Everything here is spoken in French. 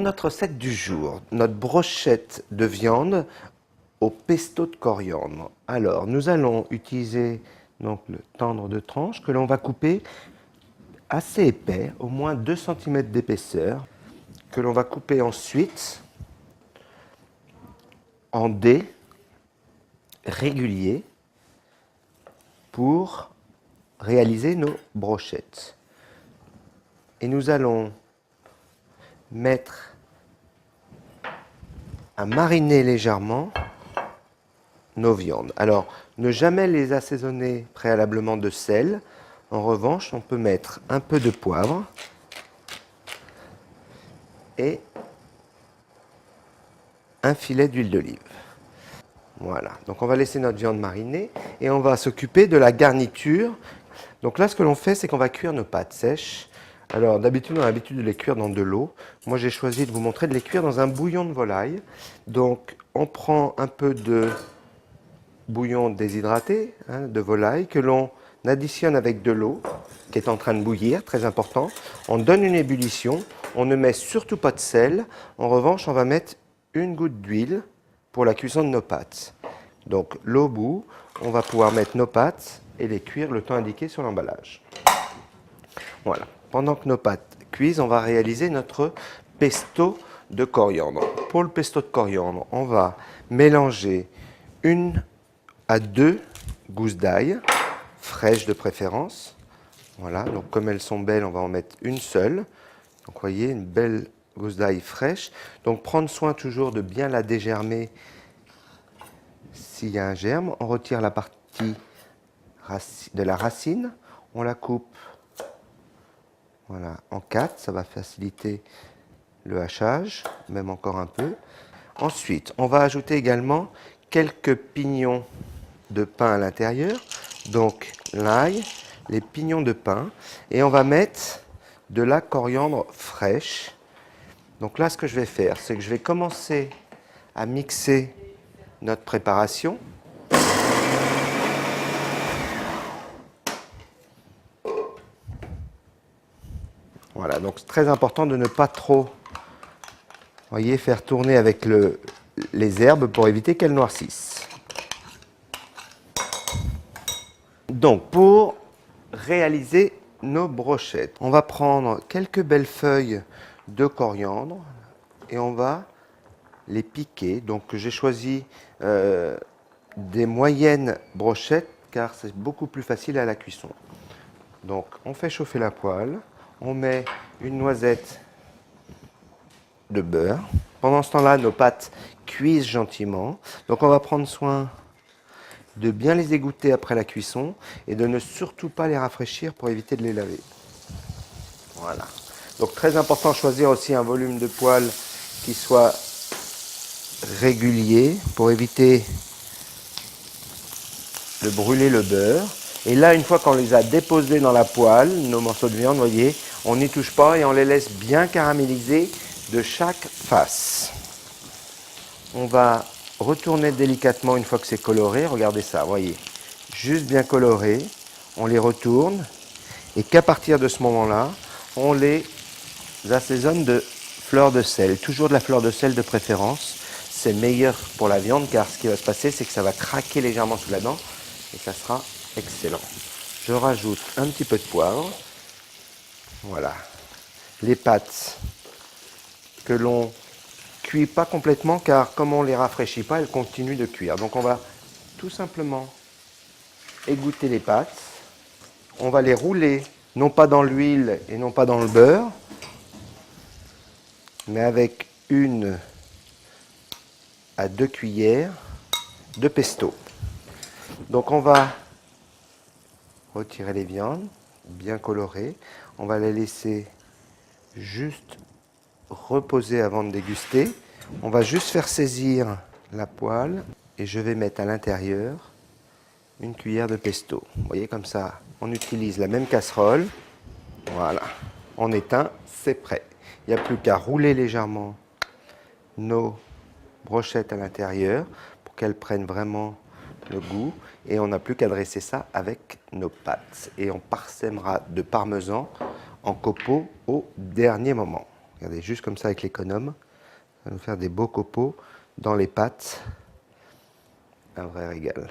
Pour notre recette du jour, notre brochette de viande au pesto de coriandre. Alors, nous allons utiliser donc, le tendre de tranches que l'on va couper assez épais, au moins 2 cm d'épaisseur, que l'on va couper ensuite en dés réguliers pour réaliser nos brochettes. Et nous allons mettre à mariner légèrement nos viandes. Alors, ne jamais les assaisonner préalablement de sel. En revanche, on peut mettre un peu de poivre et un filet d'huile d'olive. Voilà, donc on va laisser notre viande mariner et on va s'occuper de la garniture. Donc là, ce que l'on fait, c'est qu'on va cuire nos pâtes sèches. Alors d'habitude, on a l'habitude de les cuire dans de l'eau. Moi, j'ai choisi de vous montrer de les cuire dans un bouillon de volaille. Donc, on prend un peu de bouillon déshydraté de volaille que l'on additionne avec de l'eau qui est en train de bouillir, très important. On donne une ébullition. On ne met surtout pas de sel. En revanche, on va mettre une goutte d'huile pour la cuisson de nos pâtes. Donc l'eau bout, on va pouvoir mettre nos pâtes et les cuire le temps indiqué sur l'emballage. Voilà. Pendant que nos pâtes cuisent, on va réaliser notre pesto de coriandre. Pour le pesto de coriandre, on va mélanger 1 à 2 gousses d'ail, fraîches de préférence. Voilà, donc comme elles sont belles, on va en mettre une seule. Donc vous voyez, une belle gousse d'ail fraîche. Donc prendre soin toujours de bien la dégermer s'il y a un germe. On retire la partie de la racine, on la coupe voilà, en 4, ça va faciliter le hachage, même encore un peu. Ensuite, on va ajouter également quelques pignons de pain à l'intérieur, donc l'ail, les pignons de pain, et on va mettre de la coriandre fraîche. Donc là, ce que je vais faire, c'est que je vais commencer à mixer notre préparation. Voilà, donc c'est très important de ne pas trop, voyez, faire tourner avec les herbes pour éviter qu'elles noircissent. Donc pour réaliser nos brochettes, on va prendre quelques belles feuilles de coriandre et on va les piquer. Donc j'ai choisi des moyennes brochettes car c'est beaucoup plus facile à la cuisson. Donc on fait chauffer la poêle, on met une noisette de beurre. Pendant ce temps-là, nos pâtes cuisent gentiment. Donc on va prendre soin de bien les égoutter après la cuisson et de ne surtout pas les rafraîchir pour éviter de les laver. Voilà. Donc très important de choisir aussi un volume de poêle qui soit régulier pour éviter de brûler le beurre. Et là, une fois qu'on les a déposés dans la poêle, nos morceaux de viande, vous voyez, on n'y touche pas et on les laisse bien caraméliser de chaque face. On va retourner délicatement une fois que c'est coloré. Regardez ça, voyez, juste bien coloré. On les retourne et qu'à partir de ce moment-là, on les assaisonne de fleur de sel. Toujours de la fleur de sel de préférence. C'est meilleur pour la viande car ce qui va se passer, c'est que ça va craquer légèrement sous la dent et ça sera excellent. Je rajoute un petit peu de poivre. Voilà. Les pâtes que l'on cuit pas complètement car comme on ne les rafraîchit pas, elles continuent de cuire. Donc on va tout simplement égoutter les pâtes. On va les rouler, non pas dans l'huile et non pas dans le beurre, mais avec 1 à 2 cuillères de pesto. Donc on va retirer les viandes, bien colorées. On va les laisser juste reposer avant de déguster. On va juste faire saisir la poêle et je vais mettre à l'intérieur 1 cuillère de pesto. Vous voyez, comme ça, on utilise la même casserole. Voilà, on éteint, c'est prêt. Il n'y a plus qu'à rouler légèrement nos brochettes à l'intérieur pour qu'elles prennent vraiment le goût. Et on n'a plus qu'à dresser ça avec nos pâtes. Et on parsèmera de parmesan en copeaux au dernier moment. Regardez, juste comme ça avec l'économe, ça va nous faire des beaux copeaux dans les pâtes. Un vrai régal.